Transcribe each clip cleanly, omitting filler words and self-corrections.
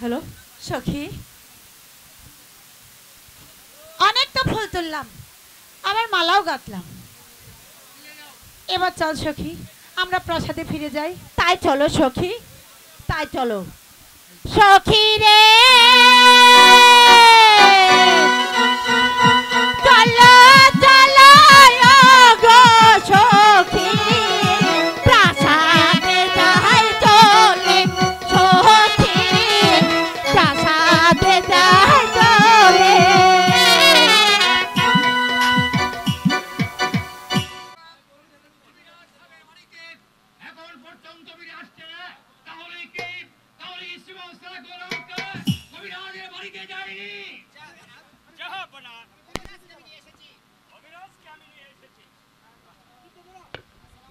Hello সখী, অনেক তো ফুল তুললাম, আবার মালাও গাঁথলাম। এবার চল সখী, আমরা প্রাসাদে ফিরে যাই। তাই চলো সখী, তাই চলো সখী রে, চলো চলো গো সখী, প্রাসাদে যাই চলে সখী, প্রাসাদে যাই চলে।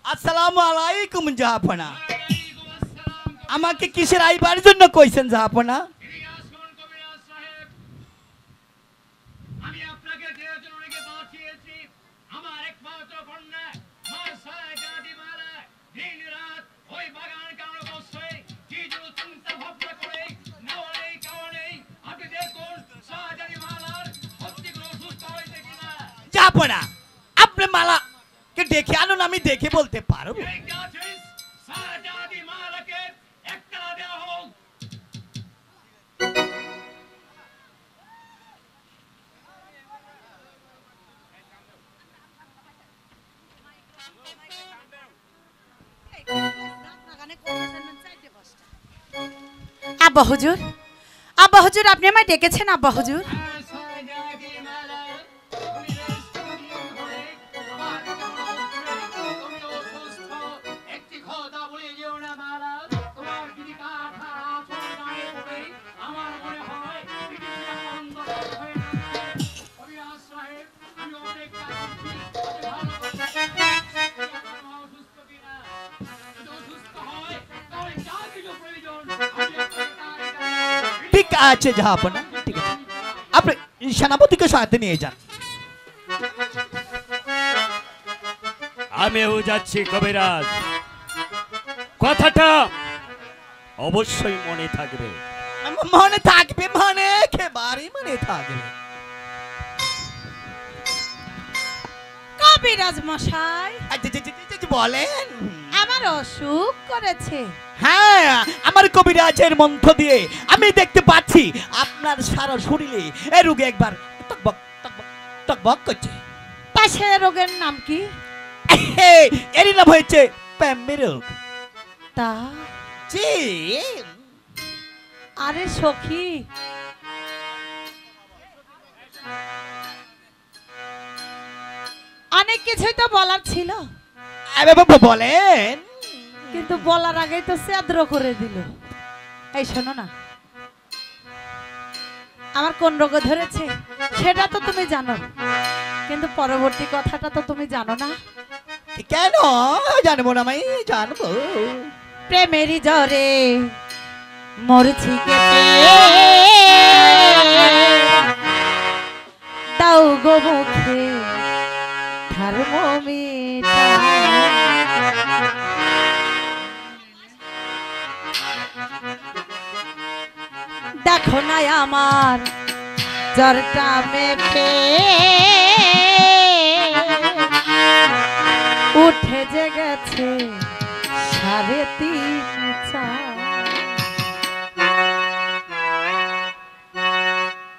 আসসালামু আলাইকুম জাহাপনা। আমাকে কিসের আইবার জন্য কইছেন জাহাপনা? জাহাপনা, আপনি মালা কে দেখে আনুন, আমি দেখে বলতে পারবো। আব্বা হুজুর, আব্বা হুজুর, আপনি আমায় ডেকেছেন? আব্বা হুজুর, ঠিক আছে জাহাপনা, ঠিক আছে, আপনি সেনাপতিকে সাথে নিয়ে যান। আমিও যাচ্ছি কবিরাজ, কথাটা অবশ্যই মনে থাকবে। মনে থাকবে, মানে একেবারে মনে থাকবে। কবিরাজ মশাই, বলেন। আমার অসুখ করেছে। হ্যাঁ, আমার কবিরাজের মন্ত্র দিয়ে আমি দেখতে পাচ্ছি আপনার সারা শরীরে এই রোগে একবার টকবক টকবক টকবক করছে। তা সে রোগের নাম কি? এরই নাম হয়েছে প্যাম্বে রোগ। তা জি। আরে সখী, অনেক কিছুই তো বলার ছিল, বলেন। কিন্তু বলার আগেই তো ছেদ্র করে দিল। এই শোনো না, আমার কোন রোগ ধরেছে সেটা তো তুমি জানো, কিন্তু পরবর্তী কথাটা তো তুমি জানো না। কেন জানবো না? আমি জানবো। প্রেমেরই জ্বরে মরছি কেটে, দাও গো মুখে থার্মোমিটার। দেখো না আমার জ্বরটা মেপে, উঠে যে গেছে 3.5-4।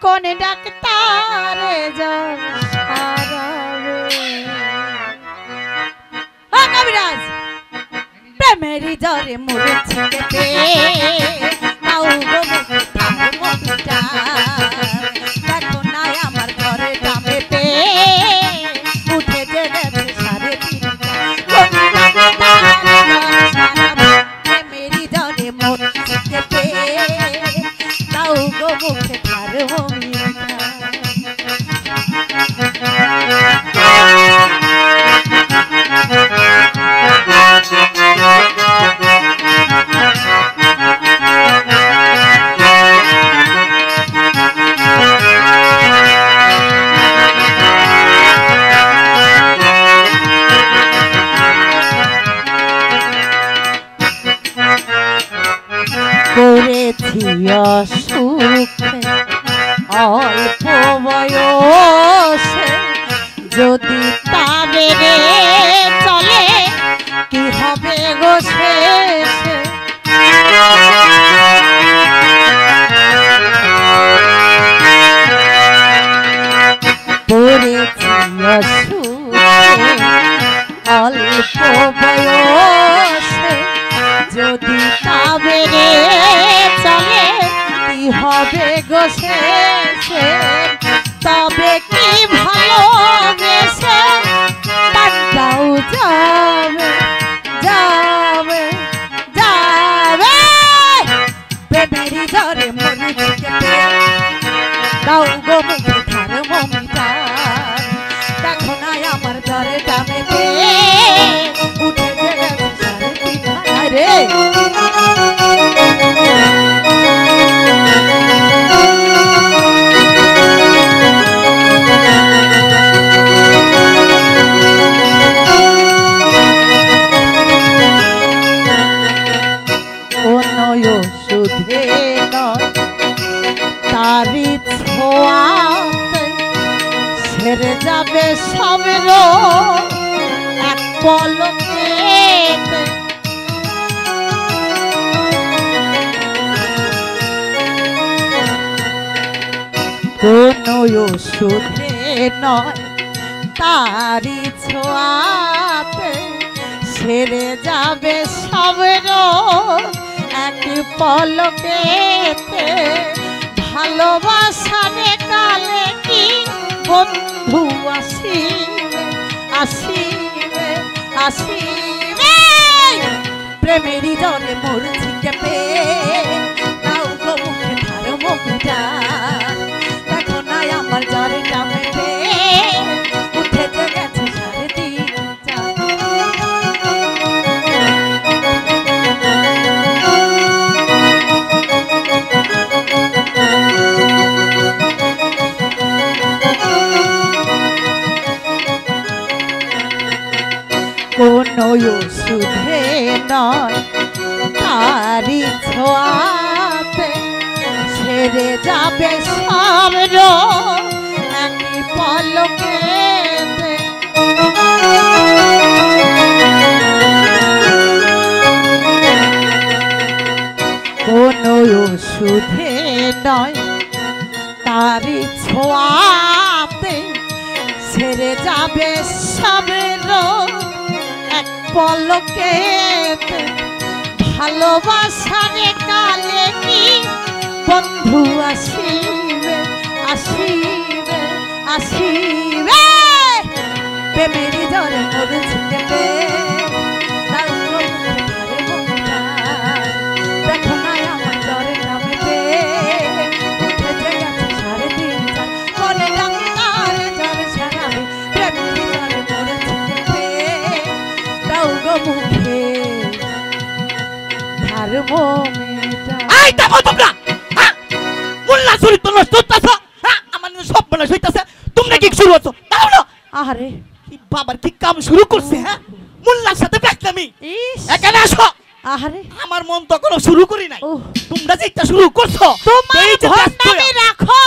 কোন ডাক্তারে জ্বর সারাবে? ও কবিরাজ, প্রেমেরই জ্বরে মরছি কেটে, তাও গো মুখে থার্মোমিটার। দেখো না আমার ঘরে দামে পে, উঠে যে গেছে 3.5। প্রেমেরই জ্বরে মরছি কেটে, তাও গো মুখে থার্মোমিটার। করেছি অল্প বয়সে যদি তা বেড়ে চলে কি হবে গো শেষে পড়েছি অসুখে অল্প বয়সে যদি তা বেড়ে চলে কি হবে গো শেষে তবে কি ভালোবেসে তারটাও যাবে যাবে যাবে প্রেমেরই ঝরে মরিচিকে দাও গো মুখে ধার মমিটা দেখো না আমার ঝরে দামেতে উঠে গেছে সাড়ে তিন হাজার রে শুধে নয় তারি ছোঁয়াতে সেরে যাবে সবের এক পলকেতে কোনো ওষুধে নয় তারি ছোঁয়াতে সেরে যাবে সবের এক পলকেতে ভালোবাসারে কালে কি বন্ধু আসিবে আসিবে আসিবে প্রেমেরই জলে মরছি কেঁপে দাও গো মুখে ধার মুখটা দেখো না আমার জ্বরে টামেতে উঠেছে গেছে সাড়ে তিনটা কোনো ওষুধে নয় তারি ছোঁয়াতে ছেড়ে যাবে সব এক পলকেতে কোনো ওষুধে নয় তারি ছোঁয়াতে ছেড়ে যাবে সবের এক পলকেতে ভালোবাসারে কালে কি বন্ধু আসিবে আসিবে আসিবে প্রেমেরই ঝরে মরছি কেঁপে দেখো না আমার জ্বরে নামেতে উঠেছে গেছে সাড়ে তিনটা করে ডাক্তার জ্বরে সারাবে প্রেমেরই ঝরে মরছি কেঁপে দাও গো মুখে ধার মমিটা আই দেখো তোমরা হ্যাঁ মোল্লা চরিত্র নষ্ট হইতাছে হ্যাঁ আমার সব বলা হইতাছে তোমরা কি শুরু হচ্ছ দাও না আরে কি বাবার কি কাম শুরু করছে হ্যাঁ মোল্লার সাথে ব্যস্তমি ইস এখানে আসো আরে আমার মন তো কোনো শুরু করি নাই ওহ। তোমরা যে এটা শুরু করছো তোমার এই যে ব্যস্ত ভণ্ডামি হয়ে- রাখো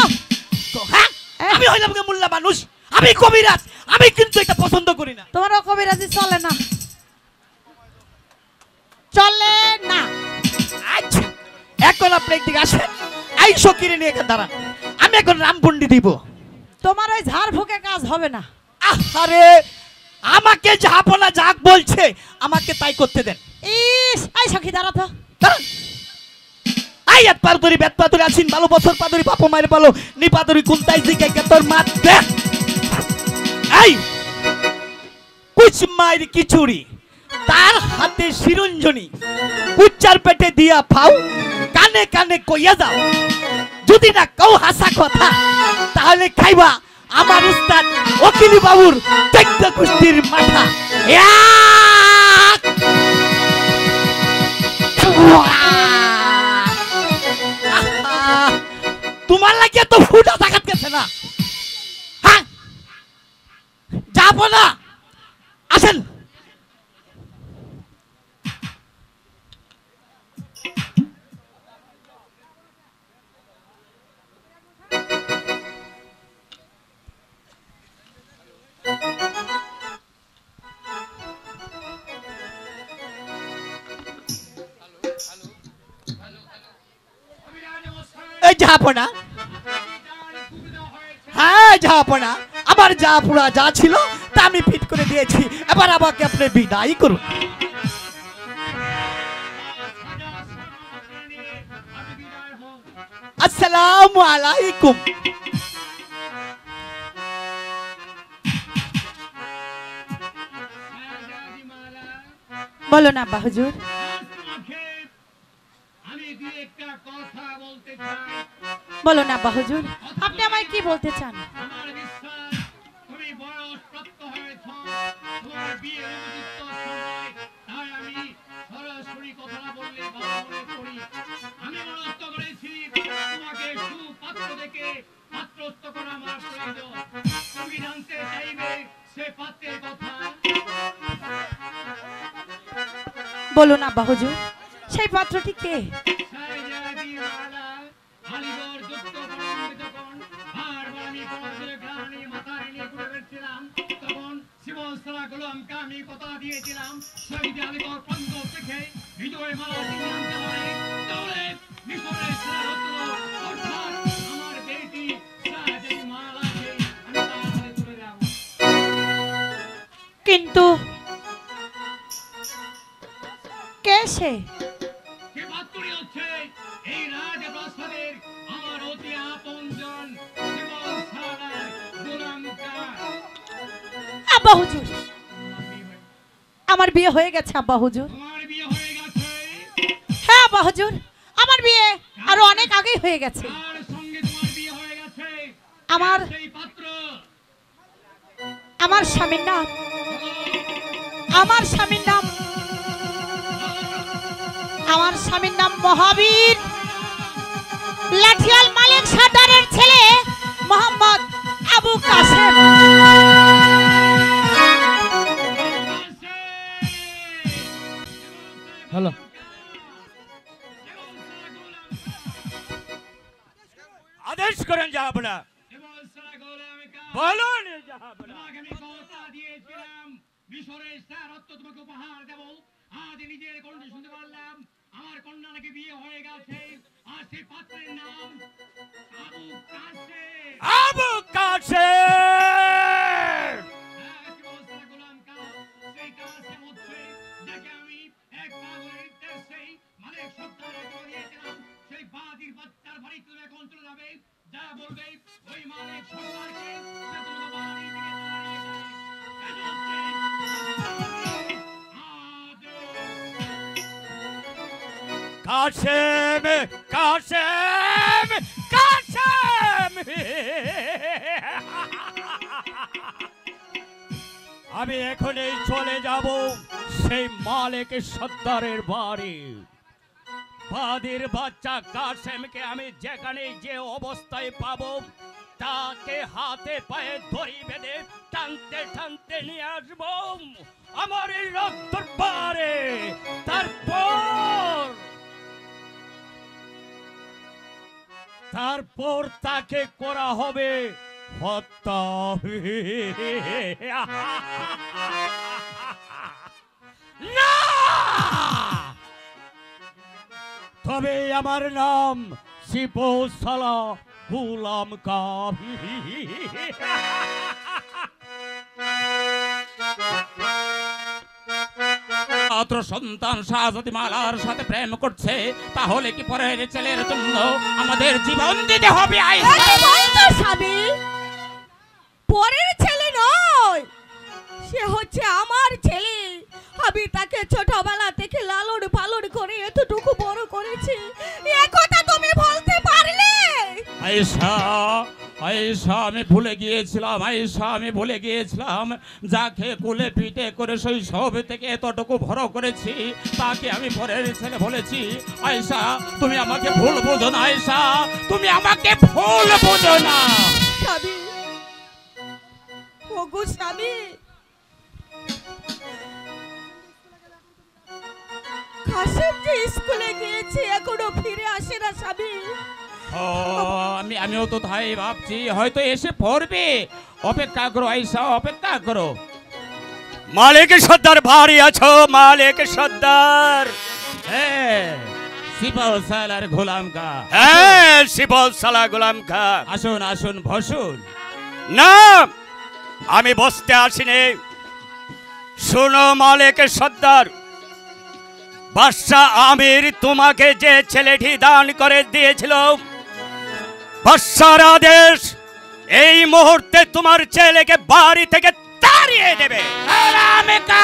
তো, হ্যাঁ আমি হইলাম কে মোল্লা মানুষ আমি কবিরাজ আমি কিন্তু এটা পছন্দ করি না তোমার কবিরাজি চলে না চলে না আচ্ছা এখন আপনি একদিকে আসেন এই সকিরে নিয়ে এখানে দাঁড়ান আমি এখন রামপন্ডি দিব তোমার ওই ঝাড় ফুকে কাজ হবে না আরে আমাকে যাবনা যাক বলছে আমাকে তাই করতে দেন ইস এই সখী দাঁড়া তো দাঁড়ান। আই এত পাদরি বেত পাদরি আছিন ভালো বছর পাদরি বাপ মায়ের ভালো নি পাদরি কুন্তাই দিকে কে তোর মাত দে এই কুচ মায়ের কিচুরি তার হাতে শিরঞ্জনি কুচ্চার পেটে দিয়া ফাও কানে কানে কইয়া যাও যদি না কও হাসা কথা তাহলে খাইবা আমার উস্তাদ ওকিলি বাবুর চৈত্য কুস্তির মাথা এক! আহা! তোমার লাগে তো ফুটা জাগাত গেছে না হ্যাঁ যাবো না আসেন এই জাহাপনা, হ্যাঁ জাহাপনা, আমার যা পুরা যা ছিল তা আমি ফিট করে দিয়েছি, এবার আমাকে আপনি বিদায় করুন। আসসালামু আলাইকুম। বলো না আব্বা হুজুর। বলো না আব্বা হুজুর, আপনি আমায় কি বলতে চান? বলুন আব্বা হুজুর, সেই পাত্রটি কে? আমি কথা দিয়েছিলাম সেই আমি তোর পন্দ থেকে বিজয় মালা কিনে আনতে পারে, তাহলে মিশরের সারত্ব অর্থাৎ আমার বেটি সাহায্যের মালাকে আমি তাহলে তুলে যাব। কিন্তু কে সে? সে পাত্রী হচ্ছে এই রাজপ্রাসাদের আমার অতি আপনজন জীবন সারার গোলামকার। আব্বা হুজুর, আমার বিয়ে হয়ে গেছে আব্বা হুজুর। তোমার বিয়ে হয়ে গেছে? হ্যাঁ আব্বা হুজুর, আমার বিয়ে আরো অনেক আগেই হয়ে গেছে। তার সঙ্গে তোমার বিয়ে হয়ে গেছে? আমার সেই পাত্র আমার স্বামীর নাম, আমার স্বামীর নাম, আমার স্বামীর নাম মহাবীর লাঠিয়াল মালিক সর্দারের ছেলে মোহাম্মদ আবু কাসেম। হ্যালো, আদেশ করেন জাহাপনা, বলুন জাহাপনা। আমি কথা দিয়েছিলাম মিশরের সারত্ব তোমাকে উপহার দেব, আজ নিজের কণ্ঠে শুনতে পারলাম আমার কন্যা নাকি বিয়ে হয়ে গেছে, আর সেই পাত্রের নাম আবু কাসেম। আবু কাসেম, গোলাম কাও সেই কাসেম হচ্ছে যাকে আমি এক পাগলের দেশেই মালিক সত্তারে করে দিয়েছিলাম, সেই বাদির বাচ্চার বাড়ি তুমি এখন চলে যাবে, যা বলবে ওই মালিক সত্তারকে সে তোমাকে বাড়ি থেকে তাড়িয়ে দেয়। কাসেম, কাসেম, কাসেম, আমি এখনই চলে যাব সেই মালিক সর্দারের বাড়ি। বাদির বাচ্চা কাসেমকে আমি যেখানে যে অবস্থায় পাবো তাকে হাতে পায়ে দড়ি বেঁধে টানতে টানতে নিয়ে আসবো আমার এই রক্তবারে। তারপর তাকে করা হবে হত্যা। না, তবে আমার নাম সিপোসালা গুলাম কাবি। মাত্র সন্তান শাহজাদি মালার সাথে প্রেম করছে, তাহলে কি পরের ছেলের জন্য আমাদের জীবন দিতে হবে? স্বামী পরের ছেলে নয়, সে হচ্ছে আমার ছেলে। আমি তাকে ছোটবেলা থেকে লালন পালন করে এতটুকু বড় করেছি, এ কথা তুমি বলতে পারলে? আয়েশা, আয়েশা আমি ভুলে গিয়েছিলাম, আয়েশা আমি ভুলে গিয়েছিলাম, যাকে কোলে পিঠে করে শৈশব থেকে এতটুকু বড় করেছি তাকে আমি পরের ছেলে বলেছি। আয়েশা তুমি আমাকে ভুল বোঝো না, আয়েশা তুমি আমাকে ভুল বোঝো না। স্বামী, ওগো স্বামী, কাসেম যে স্কুলে গিয়েছে এখনো ফিরে আসে না স্বামী। আমিও তো তাই ভাবছি, হয়তো এসে পড়বে। অপেক্ষা করো আয়েশা, অপেক্ষা করো। মালিক সর্দার ভারী আছো, মালিক সর্দার। হ্যাঁ সিপাহ সালার গোলাম কা। হ্যাঁ সিপাহ সালা গোলাম খা। আসুন আসুন বসুন। না আমি বসতে আসিনি। শোনো মালিক সর্দার, বাদশাহ আমির তোমাকে যে ছেলেটি দান করে দিয়েছিল, বাদশার আদেশ এই মুহূর্তে তোমার ছেলেকে বাড়ি থেকে তাড়িয়ে দেবে। গোলাম কা।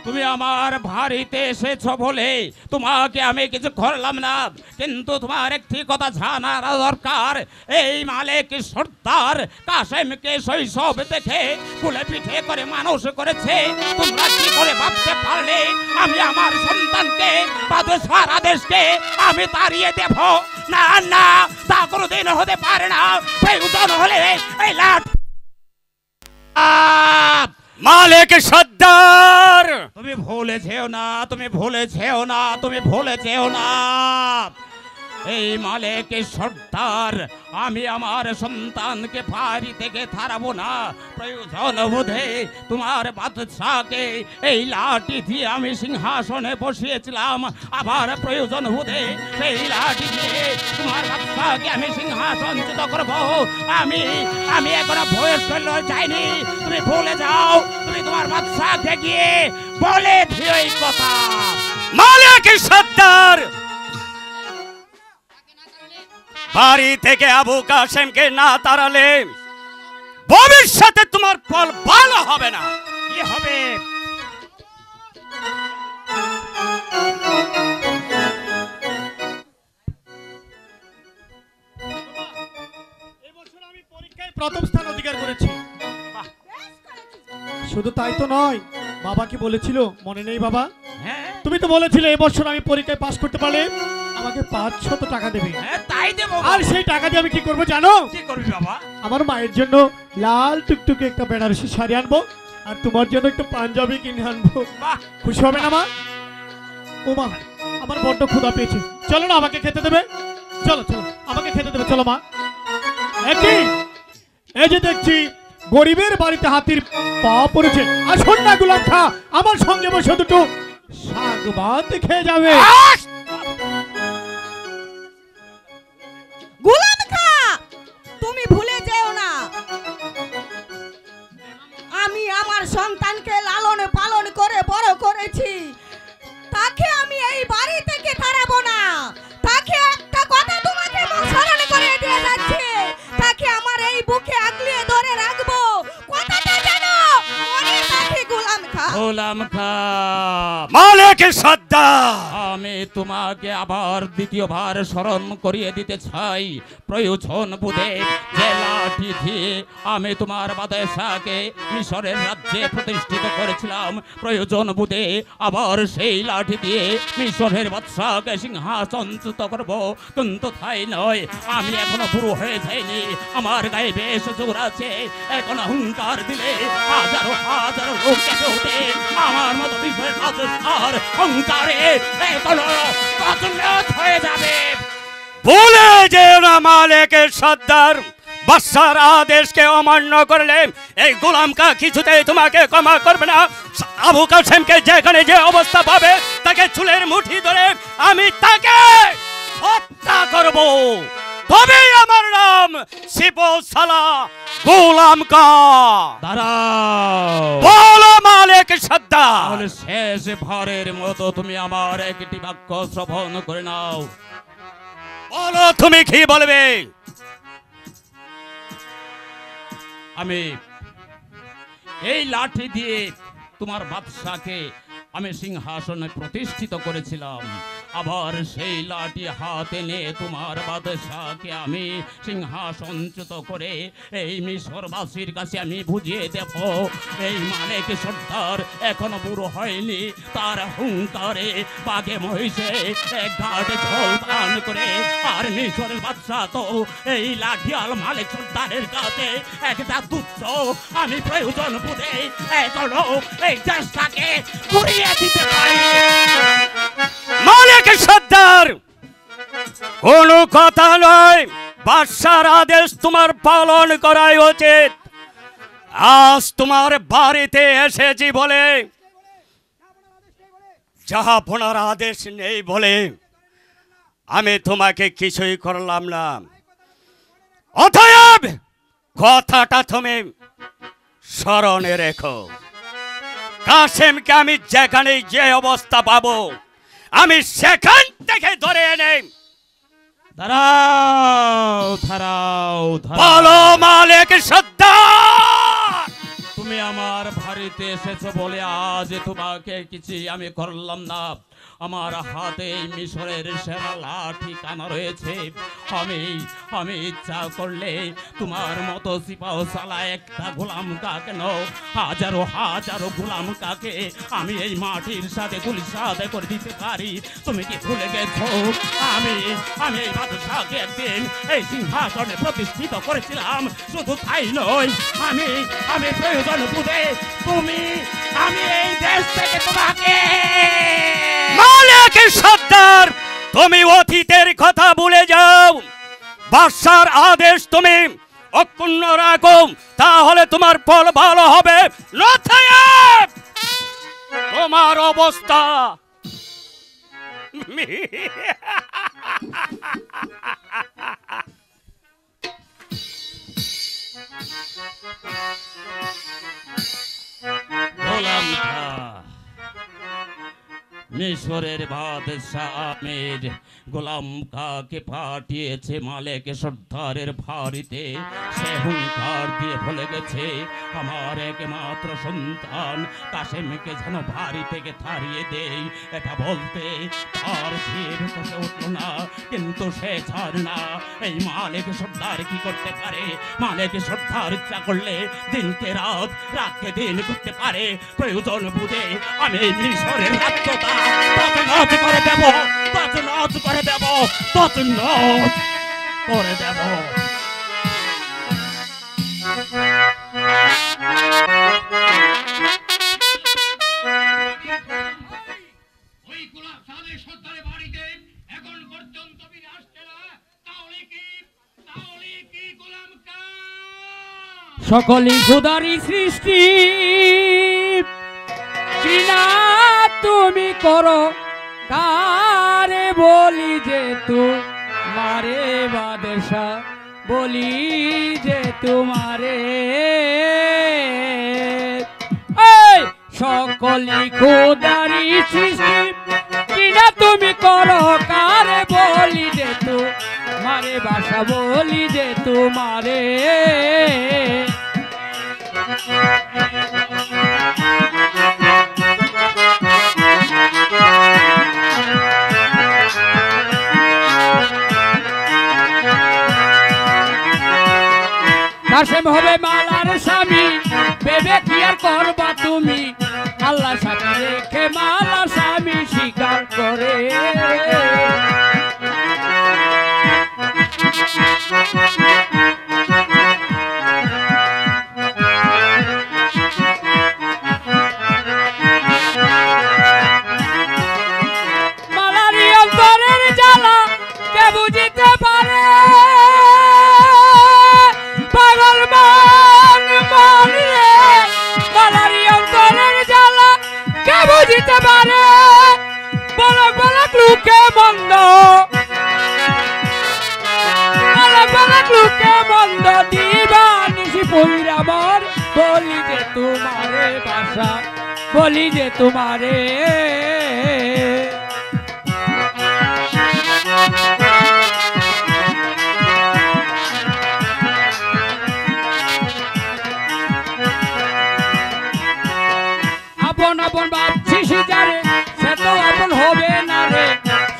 তুমি আমার বাড়িতে এসেছো বলে তোমাকে আমি কিছু করলাম না, কিন্তু তোমার একটি কথা জানার দরকার। এই মালিক সর্দার কাসেমকে শৈশব থেকে কুলে পিঠে করে মানুষ করেছে। তোমরা কি করে ভাবতে পারলে আমি আমার সন্তানকে বাদশার আদেশকে আমি তাড়িয়ে দেব? না না, তা কোনোদিন হতে পারে না। প্রয়োজন হলে এই লাঠ। মালিক সর্দার, তুমি ভুলে যেও না, তুমি ভুলে যেও না, তুমি ভুলে যেও না। এই মালিক সর্দার আমি আমার সন্তানকে বাড়ি থেকে তাড়াবো না। প্রয়োজন বোধে তোমার বাদশাকে এই লাঠি দিয়ে আমি সিংহাসনে বসিয়েছিলাম, আবার প্রয়োজন বোধে সেই লাঠি দিয়ে তোমার বাদশাকে আমি সিংহাসনচ্যুত করব। আমি আমি এখনো বয়স্ক যাইনি। তুমি ভুলে যাও, তুমি তোমার বাদশাকে গিয়ে বলে দিও এই কথা। মালিক সর্দার, বাড়ি থেকে আবু কাসেমকে না তাড়ালে ভবিষ্যতে তোমার ফল ভালো হবে না। কি হবে? এবছর আমি পরীক্ষায় প্রথম স্থান অধিকার করেছি। শুধু তাই তো নয়, বাবা কি বলেছিল মনে নেই বাবা? হ্যাঁ তুমি তো বলেছিলে এবছর আমি পরীক্ষায় পাশ করতে পারলে আমাকে 500 টাকা দেবে। হ্যাঁ, তাই দেবো। আর সেই টাকা দিয়ে আমি কি করবো জানো? কি করবি বাবা? আমার মায়ের জন্য লাল টুকটুকে একটা বেনারসি শাড়ি আনবো, আর তোমার জন্য একটা পাঞ্জাবি কিনে আনবো। বাহ, খুশি হবে না মা? ও মা, আমার বড্ড ক্ষুধা পেয়েছে, চলো না আমাকে খেতে দেবে। চলো চলো আমাকে খেতে দেবে, চলো মা। একই এই যে দেখছি গরিবের বাড়িতে হাতির পা পড়েছে। আসুন না গোলাম খা, আমার সঙ্গে বসে দুটো শাক ভাত খেয়ে যাবে। গোলাম খা, তুমি ভুলে যেও না, আমি আমার সন্তানকে লালন পালন করে বড় করেছি। তাকে আমি এই বাড়ি থেকে তাড়াবো না। তাকে একটা কথা তোমাকে মুখ স্মরণ করে দিয়ে যাচ্ছে, তাকে আমার এই বুকে আগলিয়ে ধরে রাখবো। কথাটা জানো মনে রাখি গোলাম খা। গোলাম খা, মালিক সর্দার, আমি তোমাকে আবার দ্বিতীয়বার স্মরণ করিয়ে দিতে চাই। প্রয়োজন বোধে যে লাঠি দিয়ে আমি তোমার বাদশাকে মিশরের রাজ্যে প্রতিষ্ঠিত করেছিলাম, প্রয়োজন বোধে আবার সেই লাঠি দিয়ে মিশরের বাদশাকে সিংহাসনচ্যুত করব। কিন্তু তাই নয়, আমি এখনো বুড়ো হয়ে যাইনি, আমার গায়ে বেশ জোর আছে। এখন হুঙ্কার দিলে হাজারো হাজারো লোক কেঁপে ওঠে। আমার মতো মিশরের বাদশার হুঙ্কারে এখনো তছনছ হয়ে যাবে। ভুলে যেও না মালিক সর্দার, বাদশার আদেশকে অমান্য করলে এই গোলামকা কিছুতেই তোমাকে ক্ষমা করবে না। আবু কাসেমকে যেখানে যে অবস্থা পাবে তাকে চুলের মুঠি ধরে আমি তাকে হত্যা করব। তবেই আমার নাম সিপাহ সালা গোলামকা। দাঁড়াও, বলো মালিক সর্দার। তাহলে শেষ ভারের মতো তুমি আমার একটি বাক্য শ্রবণ করে নাও। বলো তুমি কি বলবে? আমি এই লাঠি দিয়ে তোমার বাদশাকে আমি সিংহাসনে প্রতিষ্ঠিত করেছিলাম, আবার সেই লাঠি হাতে নিয়ে তোমার বাদশাকে আমি সিংহাসনচ্যুত করে এই মিশরবাসীর কাছে আমি বুঝিয়ে দেব এই মালিক সর্দার এখনো বুড়ো হয়নি। তার হুঙ্কারে বাঘে মহিষে এক ঘাটে জল পান করে, আর মিশরের বাদশা তো এই লাঠিয়াল মালিক সর্দারের কাছে একটা তুচ্ছ। আমি প্রয়োজন বুঝে এখনো এই দেশটাকে ঘুরিয়ে দিতে পারি। মালিক সর্দার, কোনো কথা নয়, বাদশার আদেশ তোমার পালন করাই উচিত। আজ তোমার বাড়িতে এসেছি বলে জাহাপনার আদেশ নেই বলে আমি তোমাকে কিছুই করলাম না। অতএব কথাটা তুমি স্মরণে রেখো। কাসেমকে আমি যেখানে যে অবস্থা পাবো আমি সেখান থেকে ধরে এনে দাঁড়াও দাঁড়াও বলো মালিক সর্দার। তুমি আমার বাড়িতে এসেছো বলে আজ তোমাকে কিছু আমি করলাম না। আমার হাতে মিশরের সেরা লাঠি কানা রয়েছে। আমি ইচ্ছা করলে তোমার মতো সিপাহ সালা একটা গোলাম কাকে নও, হাজারো হাজারো গোলাম কাকে আমি এই মাটির সাথে গুলিসাদে করে দিতে পারি। তুমি কি ভুলে গেছো আমি এই বাদশাহকে একদিন এই সিংহাসনে প্রতিষ্ঠিত করেছিলাম? শুধু তাই নয়, আমি প্রয়োজন বুঝে আমি এই দেশ থেকে তোমাকে মালিক সর্দার, তুমি অতীতের কথা ভুলে যাও। বাদশার আদেশ তুমি অক্ষুণ্ণ রাখো, তাহলে তোমার ফল ভালো হবে। নথায়েব তোমার অবস্থা গোলাম খা মিশরের বাদশাহ আহমেদ গোলাম খাকে পাঠিয়েছে মালিক সর্দারের বাড়িতে। সে হুঙ্কার দিয়ে বলে গেছে আমার একমাত্র সন্তান কাসেমকে যেন বাড়ি থেকে তাড়িয়ে দেই। এটা বলতে তার জিভ কষে উঠল না, কিন্তু সে ছাড় না। এই মালিক সর্দার কি করতে পারে? মালিক সর্দার ইচ্ছা করলে দিনকে রাত, রাতকে দিন করতে পারে। প্রয়োজন বুঝে আমি মিশরের রাজ্যটা তছনছ করে দেব, তছনছ করে দেব, তছনছ করে দেব। ওই গোলাম সাদের সর্দারের বাড়িতে এখন পর্যন্ত ফিরে আসছে না, তাহলে কি গোলাম কা সকলই খোদারই সৃষ্টি, ঘৃণা তুমি করো কারে বলি যে তোমারে বাদশা, বলি যে তোমারে। এই সকলই খোদারই সৃষ্টি, ঘৃণা তুমি করো কারে বলি যে তোমারে বাসা, বলি যে তোমারে। কাসেম হবে মালার স্বামী, ভেবে কি আর করবা তুমি? আল্লাহ সাথে রেখে মালা স্বামী স্বীকার করে। মালারি অন্তরের জ্বালা কে বুঝিতে পারে? পাগল মন মন রে, মালারি অন্তরের জ্বালা কে বুঝিতে পারে? বলক বলক লুকে মন্দ, বলক বলক লুকে মন্দ, দিবানিশি পইরা মর, বলি যে তোমারে বাসা, বলি যে তোমারে। আপন আপন ভাবছিস যারে, সে তো আপন হবে না রে,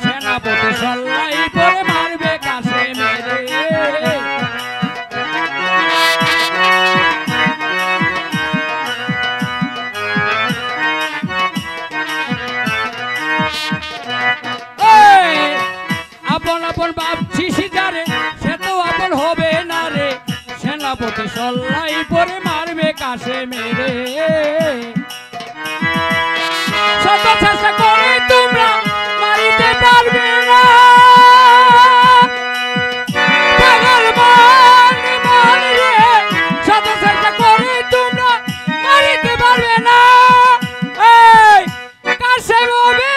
সেনাপতি সল্লাই পরে মারবে কাছে মেরে। আপন আপন ভাবছিস যারে, সে তো আপন হবে না রে, সেনাপতি সল্লাই পরে মারবে কাছে মেরে। শত চেষ্টা করে তোমরা মারিতে পারবে না, পাগল মন মন রে, শত চেষ্টা করে তোমরা মারিতে পারবে না। এই কাসেম হবে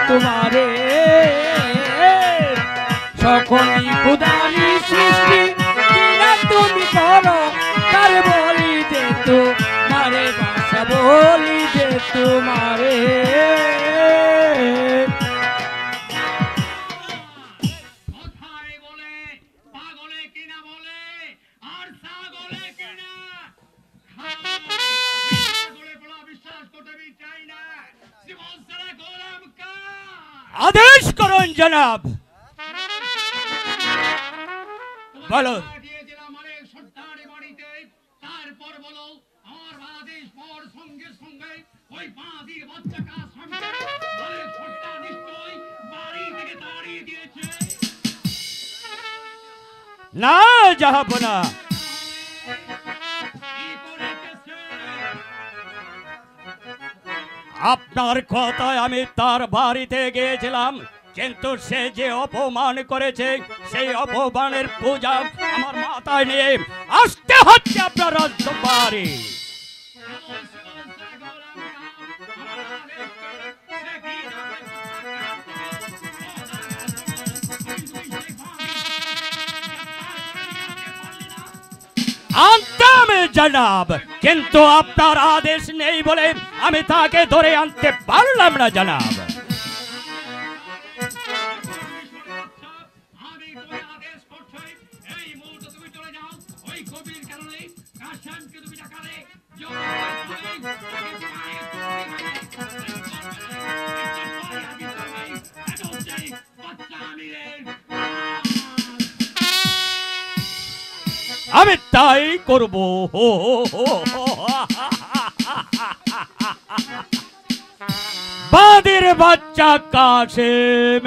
তোমারে সকলই খুদারি সৃষ্টি কিনা তুমি করো তার বলি যে তোমারে বাসা বলি যে তোমারে কথায় বলে পাগলে কিনা বলে আর ছাগলে কিনা ছাগলে বলা বিশ্বাস করতে আমি চাই না জীবন সারা গোলাম কা আদেশ করুন জনাব। বলো। দিয়েছিলাম অনেক সর্দারে বাড়িতে তারপর বলো আমার আদেশ পর সঙ্গে সঙ্গে ওই বাঁধির বাচ্চাটা সামনে অনেক সর্দার নিশ্চয়ই বাড়ি থেকে তাড়িয়ে দিয়েছে না জাহাপনা, কি করেছে আপনার কথায় আমি তার বাড়িতে গিয়েছিলাম, কিন্তু সে যে অপমান করেছে সেই অপমানের পূজা আমার মাথায় নিয়ে আসতে হচ্ছে আপনার রাজবাড়ি। আনতাম জনাব, কিন্তু আপনার আদেশ নেই বলে আমি তাকে ধরে আনতে পারলাম না জনাব। আমি তোমায় আদেশ করছি এই মুহূর্তে তুমি চলে যাও ওই কবির কারণে কাশানকে তুমি ডাকালে আমি তাই করব। বাঁধির বাচ্চা কাশেম,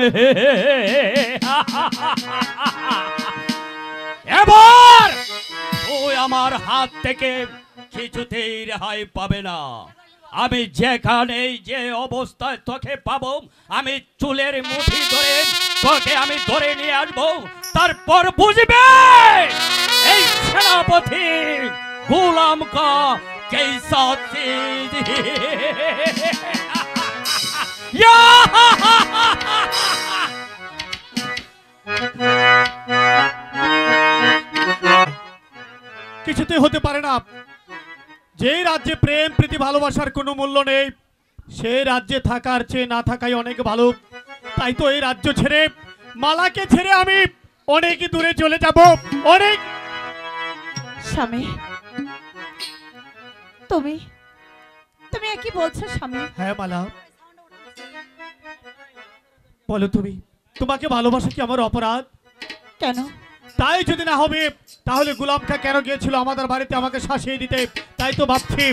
এবার তুই আমার হাত থেকে কিছুতেই রেহাই পাবে না। আমি যেখানে যে অবস্থায় তোকে পাবো আমি চুলের মুঠি ধরে তোকে আমি ধরে নিয়ে আসবো, তারপর বুঝবে এই সেনাপতি গোলাম কা कैसा चीज কিছুতে হতে পারে না। যে রাজ্যে প্রেম প্রীতি ভালোবাসার কোনো মূল্য নেই সেই রাজ্যে থাকার চেয়ে না থাকাই অনেক ভালো। তাই তো এই রাজ্য ছেড়ে মালাকে ছেড়ে আমি অনেক দূরে চলে যাব। অনেক স্বামী, তুমি তুমি কি বলছো স্বামী? হ্যাঁ মালা, বলো তুমি, তোমাকে ভালোবাসা কি আমার অপরাধ? কেন? তাই যদি না হবে তাহলে গোলাম খা কেন গিয়েছিল আমাদের বাড়িতে আমাকে শাসিয়ে দিতে? তাই তো ভাবছি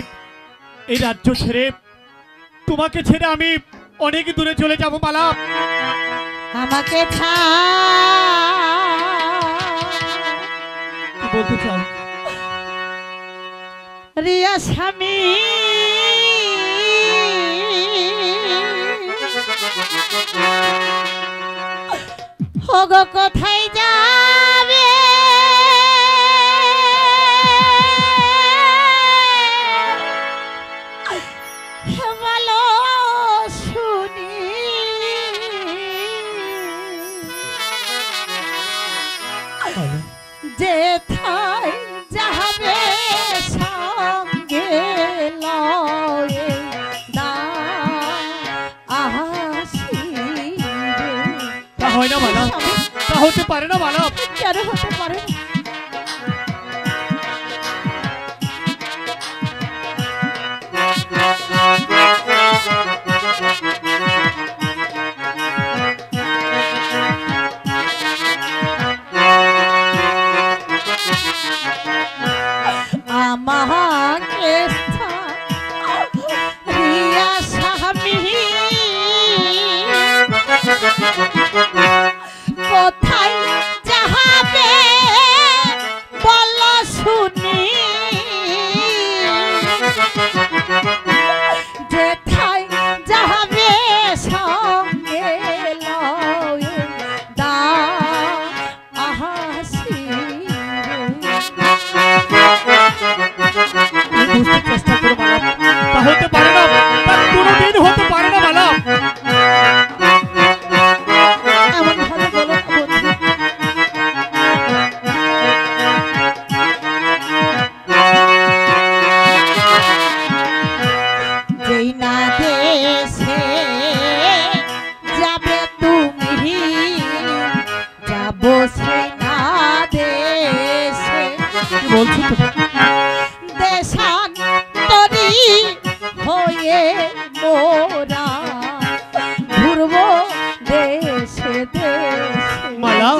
এই রাজ্য ছেড়ে তোমাকে ছেড়ে আমি অনেক দূরে চলে যাব। মালা, আমাকে কি বলতে চাও? রিয়া স্বামী, হোগো কোথায় যাবে? বলো শুনি। যেথায় যাবে সঙ্গে লয়ে না আসিবে। তা হয় না মালা, তা হতে পারে না মালা। কেন হতে পারে না? আমাকে রিয়া স্বামী কোথায় যাবে বল শুনি। যেথায় বলছো তো? দেশান্তরী হয়ে মোরা ঘুরব দেশে দেশে। মালা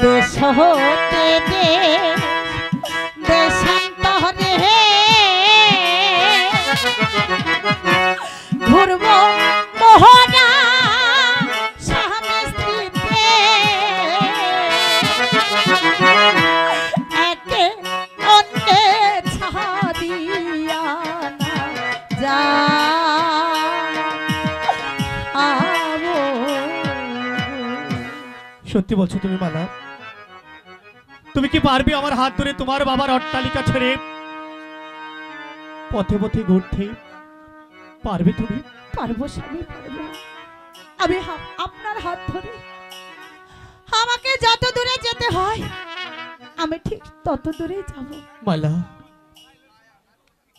দেশ হতে দেশান্তরে ঘুরব মোহনা স্বামী স্ত্রীতে একে অন্যের ছাড়িয়া না যা সত্যি বলছো তুমি মালা? তুমি কি পারবে আমার হাত ধরে তোমার বাবার অট্টালিকা ছেড়ে পথে পথে ঘুরতে? পারবে তুমি? পারবো স্বামী, পারবো। আমি আপনার হাত ধরে আমাকে যত দূরে যেতে হয় আমি ঠিক তত দূরেই যাব। মালা,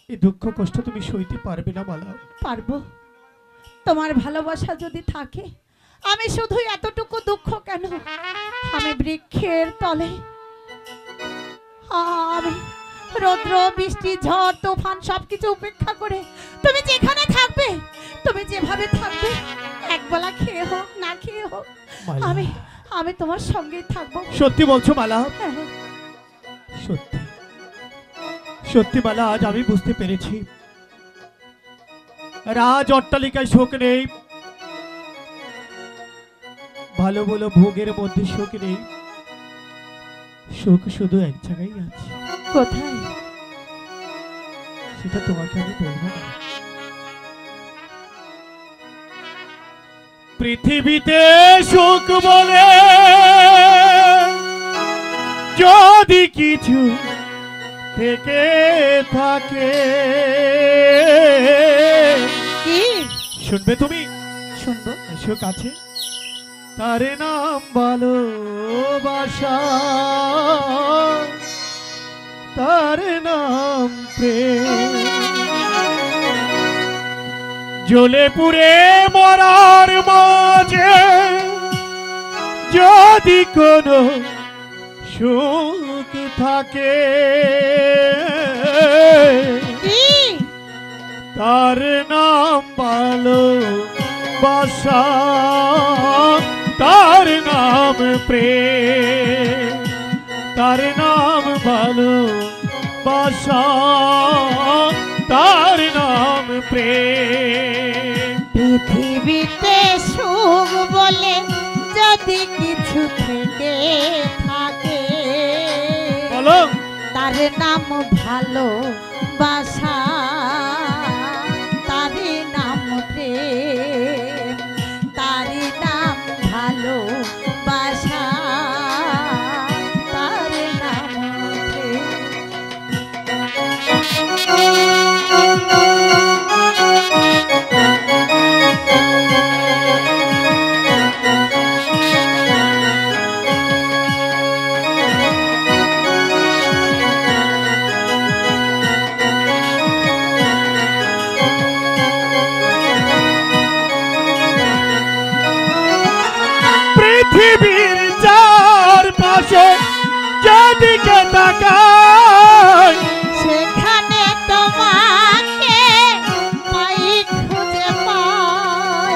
এই দুঃখ কষ্ট তুমি সইতে পারবে না মালা? পারবো। তোমার ভালোবাসা যদি থাকে, আমি শুধু এতটুকু দুঃখ কেন, আমি বৃক্ষের তলে, আমি রৌদ্র বৃষ্টি ঝড় তুফান সবকিছু উপেক্ষা করে তুমি যেখানে থাকবে, তুমি যেভাবে থাকবে, একবেলা খেয়ে হোক না খেয়ে হোক, আমি আমি তোমার সঙ্গেই থাকবো। সত্যি বলছো মালা? হ্যাঁ। সত্যি সত্যি মালা, আজ আমি বুঝতে পেরেছি রাজ অট্টালিকায় সুখ নেই, ভালো বলো ভোগের মধ্যে সুখ নেই, সুখ শুধু এক জায়গায় আছে। কোথায়? সেটা তোমাকে আমি বলবো না। পৃথিবীতে সুখ বলে যদি কিছু থেকে থাকে, কি শুনবে তুমি? শুনবো। সুখ আছে, তার নাম ভালোবাসা, তার নাম প্রেম। জ্বলে পুড়ে মরার মাঝে যদি কোনো সুখ থাকে, কি তার নাম ভালোবাসা, তার নাম প্রেম, তার নাম ভালোবাসা, তার নাম প্রেম। পৃথিবীতে সুখ বলে যদি কিছু থেকে থাকে, বলো। তার নাম ভালোবাসা, তার নাম প্রেম, তার নাম ভালোবাসা, তার নাম প্রেম। পৃথিবীর চারপাশে যেদিকে তাকাই, সেখানে তোমাকে পাই, খুঁজে পাই।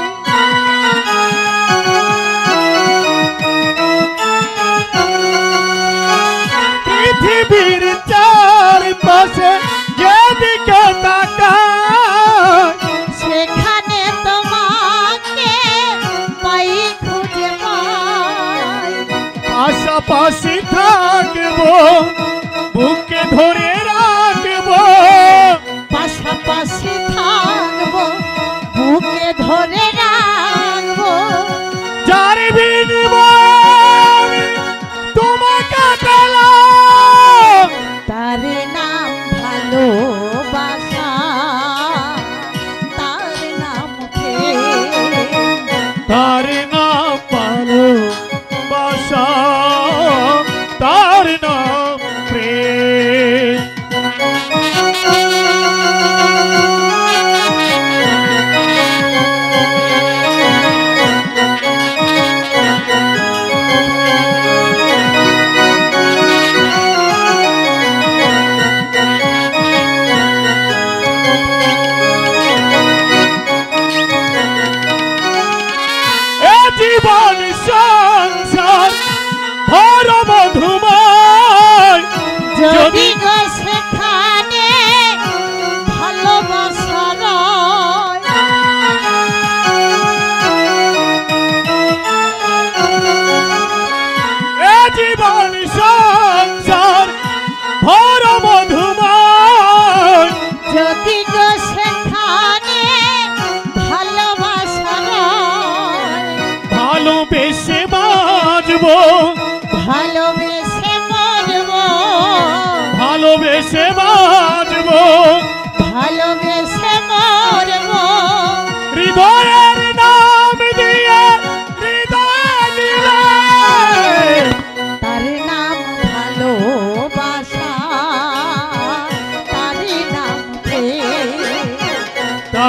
পৃথিবীর চারপাশে যেদিকে তাকাই, সেখানে তোমাকে পাই, খুঁজে পাই। পাশাপাশি থাকবো, বুকে ধরে রাখবো, পাশাপাশি থাকবো, বুকে ধরে রাখবো। যার বিনিময়ে তোমাকে পেলাম, তার নাম ভালোবাসা, তার নাম প্রেম, তার নাম ভালোবাসা,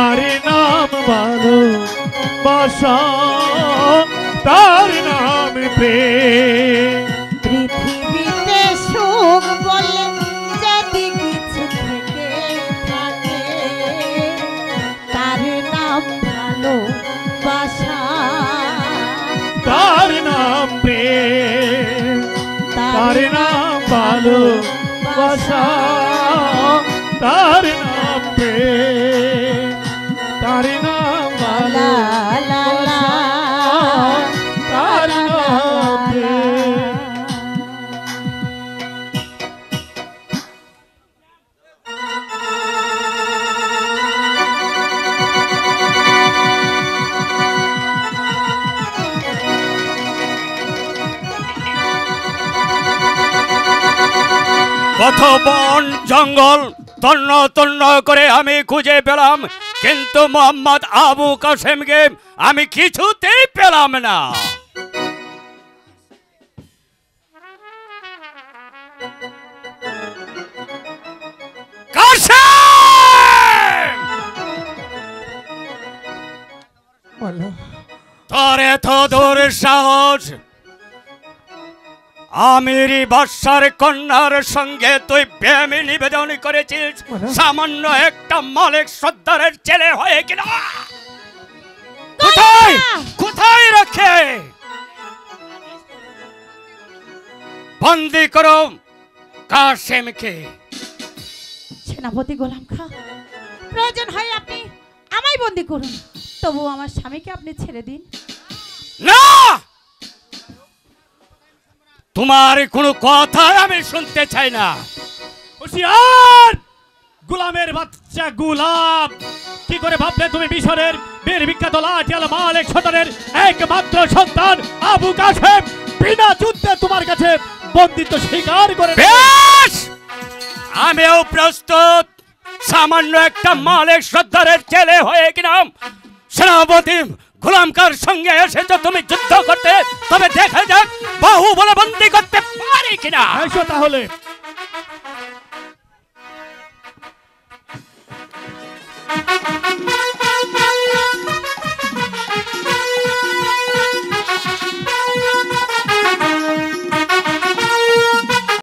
তার নাম ভালোবাসা, তার নাম প্রেম। পৃথিবীতে সুখ বলে যদি কিছু থেকে থাকে, তার নাম ভালোবাসা, তার নাম প্রেম, তার নাম ভালোবাসা, তার নাম প্রেম, তার নাম লা লা লা, তার নাম প্রেম। কত বন জঙ্গল তন্ন তন্ন করে আমি খুঁজে পেলাম, কিন্তু মোহাম্মদ আবু কাসেমকে আমি কিছুতেই পেলাম না। কাসেম! তোর এত দূর সাহস! আমিরি বাদশার কন্যার সঙ্গে তুই প্রেমে নিবেদন করেছিস সামান্য একটা মালিক সর্দারের ছেলে হয়ে কিনা? কোথায় কোথায় রাখে বন্দি করো কাসেমকে। সেনাপতি গোলাম খাঁ, প্রয়োজন হয় আপনি আমায় বন্দি করুন, তবু আমার স্বামীকে আপনি ছেড়ে দিন। না, তোমার কোনো কথা আমি শুনতে চাই না। হুঁশিয়ার! গোলামের বাচ্চা গোলাম, কি করে ভাবলে তুমি মিশরের বীর বিখ্যাত লাঠিয়াল মালিক সর্দারের একমাত্র সন্তান আবু কাসেম বিনা যুদ্ধে তোমার কাছে বন্দিত্ব স্বীকার করে? বেশ, আমিও প্রস্তুত। সামান্য একটা মালিক সর্দারের ছেলে হয়ে কিনা সেনাপতি গোলামকার সঙ্গে এসেছো তুমি যুদ্ধ করতে, তবে দেখা যাক বাহু বলে বন্দি করতে পারি কিনা। এসো তাহলে